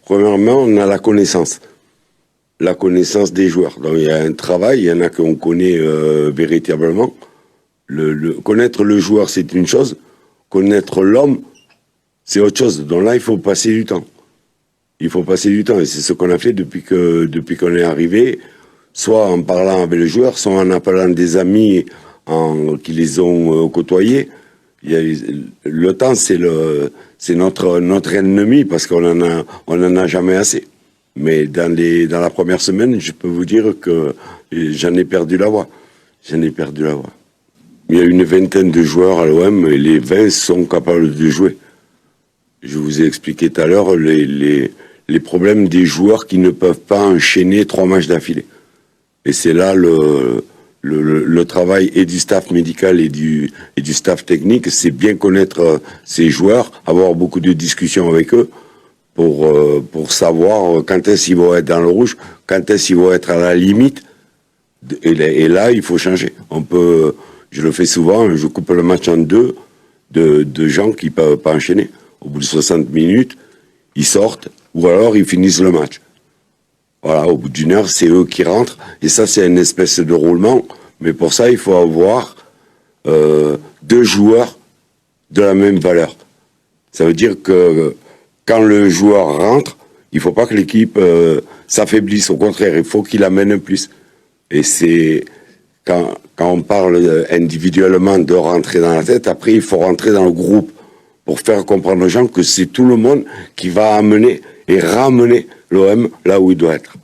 Premièrement, on a la connaissance des joueurs. Donc il y a un travail, il y en a qu'on connaît véritablement. Connaître le joueur, c'est une chose. Connaître l'homme, c'est autre chose. Donc là, il faut passer du temps. Il faut passer du temps. Et c'est ce qu'on a fait depuis qu'on est arrivé, soit en parlant avec les joueurs, soit en appelant des amis qui les ont côtoyés. Le temps, c'est notre ennemi parce qu'on en a jamais assez. Mais dans la première semaine, je peux vous dire que j'en ai perdu la voix. J'en ai perdu la voix. Il y a une vingtaine de joueurs à l'OM et les 20 sont capables de jouer. Je vous ai expliqué tout à l'heure les problèmes des joueurs qui ne peuvent pas enchaîner 3 matchs d'affilée. Et c'est là le travail et du staff médical et du staff technique, c'est bien connaître ces joueurs, avoir beaucoup de discussions avec eux pour savoir quand est-ce qu'ils vont être dans le rouge, quand est-ce qu'ils vont être à la limite. Et là, il faut changer. Je le fais souvent, je coupe le match en deux de gens qui ne peuvent pas enchaîner. Au bout de 60 minutes, ils sortent ou alors ils finissent le match. Voilà, au bout d'une heure, c'est eux qui rentrent. Et ça, c'est une espèce de roulement. Mais pour ça, il faut avoir 2 joueurs de la même valeur. Ça veut dire que quand le joueur rentre, il ne faut pas que l'équipe s'affaiblisse. Au contraire, il faut qu'il amène plus. Et c'est quand on parle individuellement de rentrer dans la tête, après, il faut rentrer dans le groupe pour faire comprendre aux gens que c'est tout le monde qui va amener et ramener l'OM là où il doit être.